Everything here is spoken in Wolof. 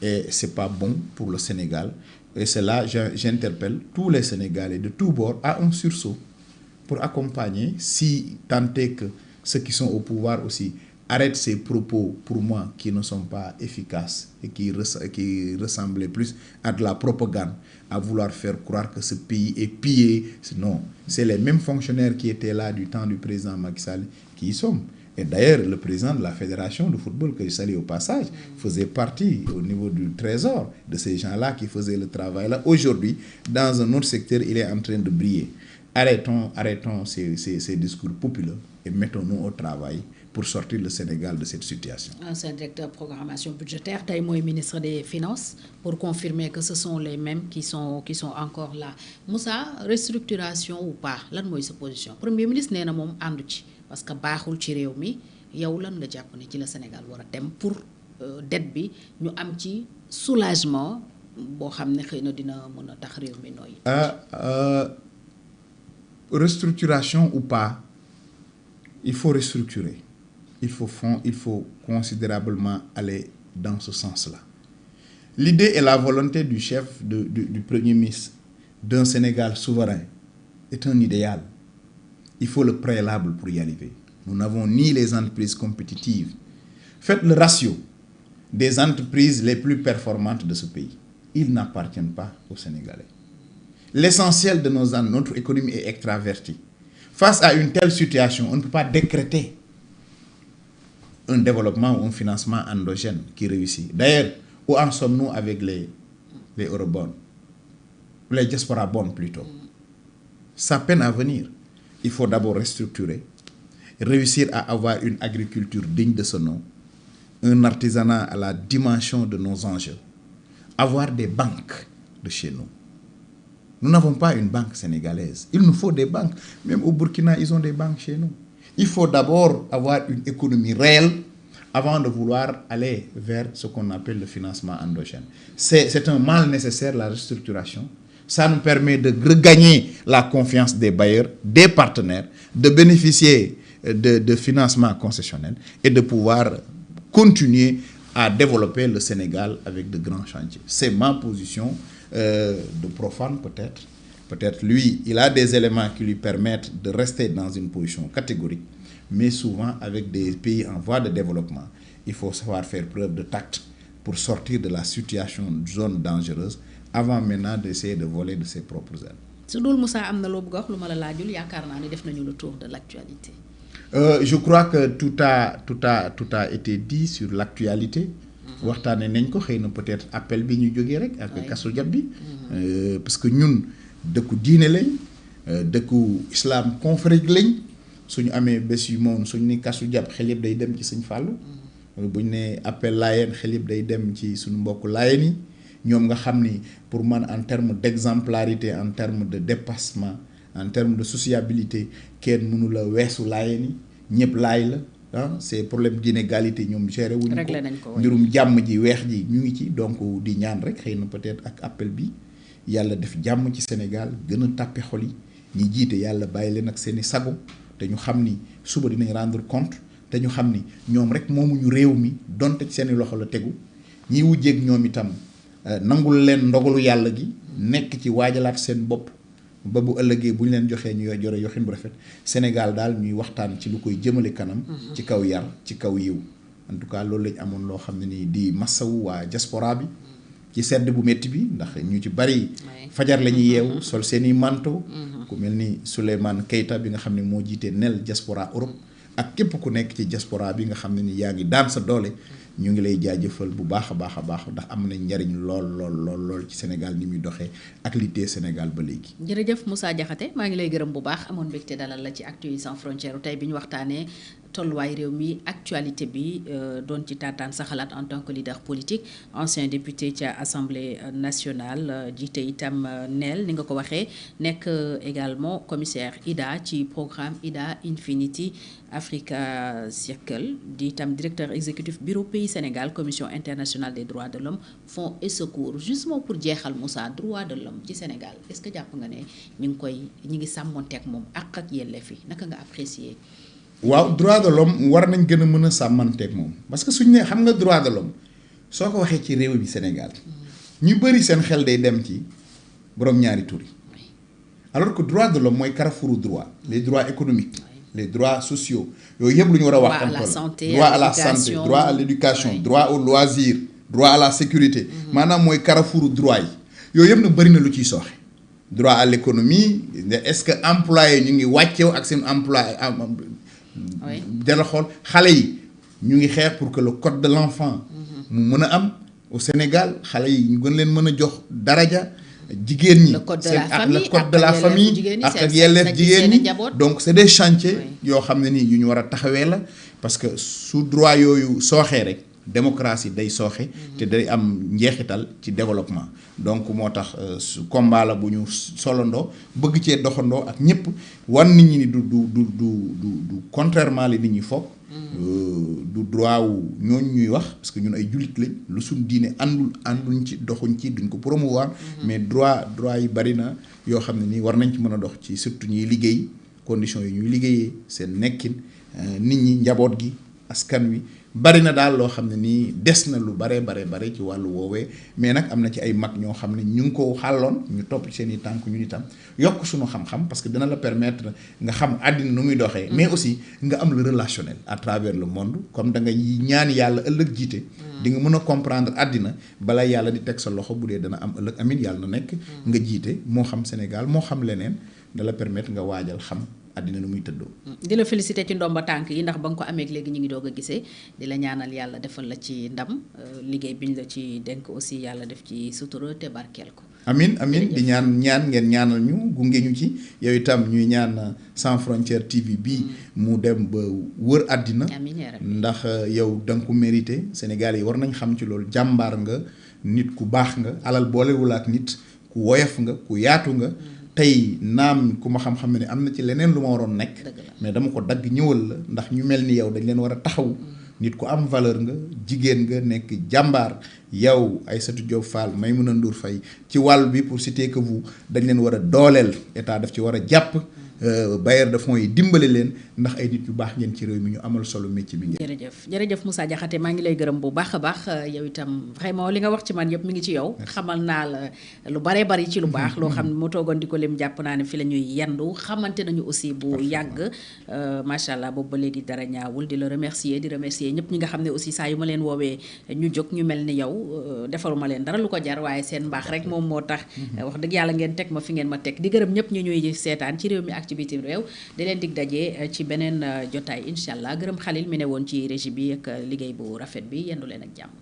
et c'est pas bon pour le Sénégal. Et c'est là j'interpelle tous les Sénégalais de tous bords à un sursaut pour accompagner, si tant est que ceux qui sont au pouvoir aussi arrêtent ces propos, pour moi, qui ne sont pas efficaces et qui ressemblaient plus à de la propagande, à vouloir faire croire que ce pays est pillé. Non, c'est les mêmes fonctionnaires qui étaient là du temps du président Macky Sall qui y sont. Et d'ailleurs, le président de la fédération de football, que je salue au passage, faisait partie au niveau du trésor de ces gens-là qui faisaient le travail-là. Aujourd'hui, dans un autre secteur, il est en train de briller. Arrêtons ces discours populaires et mettons-nous au travail pour sortir le Sénégal de cette situation. Ancien directeur de programmation budgétaire, tey mooy ministre des Finances, pour confirmer que ce sont les mêmes qui sont encore là. Moussa, restructuration ou pas, lan mooy sa position? Premier ministre nee na moom àndu ci parce que baaxul ci réew mi, yow lan nga jàpp ne ci la Sénégal war a dem pour dette bi ñu am ci soulagement boo xam ne xëy na dina mën a tax réew mi nooy. Restructuration ou pas, il faut restructurer. Il faut considérablement aller dans ce sens-là. L'idée et la volonté du chef du Premier ministre d'un Sénégal souverain est un idéal. Il faut le préalable pour y arriver. Nous n'avons ni les entreprises compétitives. Faites le ratio des entreprises les plus performantes de ce pays. Ils n'appartiennent pas aux Sénégalais. L'essentiel de notre économie est extravertie. Face à une telle situation, on ne peut pas décréter un développement ou un financement endogène qui réussit. D'ailleurs, où en sommes-nous avec les eurobonds? Les diaspora bonds plutôt. Ça peine à venir. Il faut d'abord restructurer, réussir à avoir une agriculture digne de ce nom, un artisanat à la dimension de nos enjeux, avoir des banques de chez nous. Nous n'avons pas une banque sénégalaise. Il nous faut des banques. Même au Burkina, ils ont des banques chez nous. Il faut d'abord avoir une économie réelle avant de vouloir aller vers ce qu'on appelle le financement endogène. C'est un mal nécessaire, la restructuration. Ça nous permet de regagner la confiance des bailleurs, des partenaires, de bénéficier de financement concessionnel et de pouvoir continuer à développer le Sénégal avec de grands chantiers. C'est ma position de profane peut-être. Peut-être lui, il a des éléments qui lui permettent de rester dans une position catégorique, mais souvent avec des pays en voie de développement, il faut savoir faire preuve de tact pour sortir de la situation zone dangereuse avant maintenant d'essayer de voler de ses propres ailes. su dul Moussa am na loo bëgg a wax lu ma la laajul yaakaar naa ne def nañu le tour de l'actualité. Je crois que tout a été dit sur l'actualité. waxtaane nañ ko xëy na peut-être appel bi ñu jógee rek ak kasu jat bi parce que ñun dëkku diine lañ dëkku islam confrérie lañ suñu amee bés yu moom suñu ne kasu jàpp xel yëpp day dem ci Sëñ Fàllu buñ ne appel laayeen xel yëpp day dem ci suñu mbokk laayeen yi ñoom nga xam ni pour man en terme d'exemplarité, en terme de dépassement, en terme de sociabilité kenn mënu la weesu laayeen yi ñëpp laay la c'est problème d'inégalité ñoom géré wuñu ko mbirum jàmm ji weex ji ñu ngi ci donc di ñaan rek xëy na peut-être ak appel bi yàlla def jàmm ci Sénégal gën a tàppe xol yi ñi jiite yàlla bàyyi leen ak seeni sago te ñu xam ni suba dinañ rendre compte te ñu xam ni ñoom rek moomuñu réew mi donte ci seeni loxo la tegu ñi wujjeeg ñoom itam nangul leen ndogalu yàlla gi nekk ci waajalaat seen bopp ba bu ëllëgee bu ñu leen joxee ñu jore yoxin bu rafet Sénégal daal ñuy waxtaan ci lu koy jëmale kanam ci kaw yar ci kaw yiw en tout cas loolu lañ amoon loo xam ne nii di massawu waa diaspora bi ci sedd bu métti bi ndax ñu ci bari fajar la ñuy yeewu sol seeni manteau ku mel ni Souleymane Keita bi nga xam ne moo jiite nel diaspora Europe ak képp ku nekk ci diaspora bi nga xam ne ni yaa ngi daan sa doole ñu ngi lay jaajëfal bu baax a baax ndax am na njariñ lool ci Sénégal ni muy doxee ak li tee Sénégal ba léegi. jërëjëf Moussa Diakhaté maa ngi lay gërëm bu baax amoon mbégte dalal la ci Actu sans frontières tey bi ñu waxtaanee tolluwaay réew mi actualité bi doon ci taataan sa xalaat en tant que leader politique ancien député ca Assemblée nationale jiite itam NEL ni nga ko waxee nekk également commissaire IDA ci programme IDA Infinity Africa Circle di itam directeur exécutif bureau pays Sénégal commission internationale des droits de l'homme fonds et secours justement pour jeexal Moussa droits de l'homme ci Sénégal est-ce que jàpp nga ne ñi ngi sàmmonteeg moom ak yelleef yi naka nga apprécier. waaw droit de l'homme war nañ gën a mën a sàmmanteeg moom parce que suñu ne xam nga droit de l'homme soo ko waxee ci réew bi Sénégal ñu bëri seen xel day dem ci borom ñaari tur yi alors que droit de l'homme mooy carrefour droit les droits économiques les droits sociaux yooyu yëpp lu ñu war a wax droit à la santé droit à l'éducation droit au loisir droit à la sécurité maanaam mooy carrefour droit yi yooyu yëpp na bëri na lu ciy sooxe droit à l'économie est-ce que employé ñu ngi wàcceew ak seen employé dala xool xale yi ñu ngi xeex pour que le code de l'enfant mu mën a am au Sénégal xale yi ñu gën leen mën a jox daraja jigéen ñi le code de la famille ak yelleef jigéen ñi donc c'est des chantiers yoo xam ne nii yu ñu war a taxawee la parce que su droit yooyu sooxee rek démocratie day sooxe te day am njeexital ci développement donc moo tax su combat la bu ñu solandoo bëgg cee doxandoo ak ñëpp wan nit ñi ni du contrairement li nit ñi foog du droit wu ñooñu ñuy wax parce que ñun ay jullit lañ lu suñ diine ànduñ ci doxuñ ci duñ ko promouvoir mais droit yi bari na yoo xam ne nii war nañ ci mën a dox ci surtout ñuy liggéey conditions yi ñuy liggéeyee seen nekkin nit ñi njaboot gi askan wi bari na daal loo xam ne nii des na lu bare ci wàllu woowee mais nag am na ci ay mag ñoo xam ne ñu ngi ko xàlloon ñu topp ci seen i tànk ñun itam yokk suñu xam-xam parce que dina la permettre nga xam àddina nu muy doxee mais aussi nga am le relationnel à travers le monde comme da nga ñaan yàlla ëllëg jiite di nga mën a comprendre àddina bala yàlla di teg sa loxo bu dee dana am ëllëg amin yàlla na nekk nga jiite moo xam Sénégal moo xam leneen da la permettre nga waajal xam àddina nu muy tëddoo. di la féliciter ci ndomba tànk yi ndax ba nga ko amee léegi ñu ngi doog a gisee di la ñaanal yàlla defal la ci ndam liggéey biñ la ci dénk aussi yàlla def ci sutura te barkeel ko. amin di ñaan ngeen ñaanal ñu gunge ñu ci yow itam ñuy ñaan Sans Frontières TV bii mu dem ba wër àddina. ndax yow da nga ko mérité Sénégal yi war nañ xam ci loolu jàmbaar nga nit ku baax nga alal boolewul ak nit ku woyof nga ku yaatu nga. tey naam ku ma xam-xam ne am na ci leneen lu ma waroon nekk mais dama ko dagg ñëwal la ndax ñu mel ni yow dañ leen war a taxaw nit ku am valeur nga jigéen nga nekk jàmbaar yow Aïssatou Diop Fall Maïmouna Ndour Faye ci wàll bi pour citer que vous dañ leen war a dooleel état daf ci war a jàpp bailleur de fonds yi dimbale leen ndax ay nit yu baax ngeen ci réew mi ñu amal solo métier bi ngeen. jërëjëf Moussa Diakhaté maa ngi lay gërëm bu baax a baax yow itam vraiment li nga wax ci man yëpp mi ngi ci yow. xamal naa la lu bare bari ci lu baax. loo xam ne moo toogoon di ko lim jàpp naa ne fi la ñuy yendu xamante nañu aussi bu yàgg. macha allah boobu ba léegi dara ñaawul di la remercier ñëpp ñi nga xam ne aussi saa yu ma leen woowee ñu jóg ñu mel ni yow defaruma leen dara lu ko jar waaye seen mbaax rek moom moo tax. wax dëgg yàlla ngeen teg ma fi ngeen ma teg di gërëm ñëpp ñu ñuy seetaan ci réew mi ak ci bitim réew di leen dig daje ci beneen jotaay incha allah gërëm Khalil mi ne woon ci régie bi ak liggéey bu rafet bi yendu leen ak jàmm.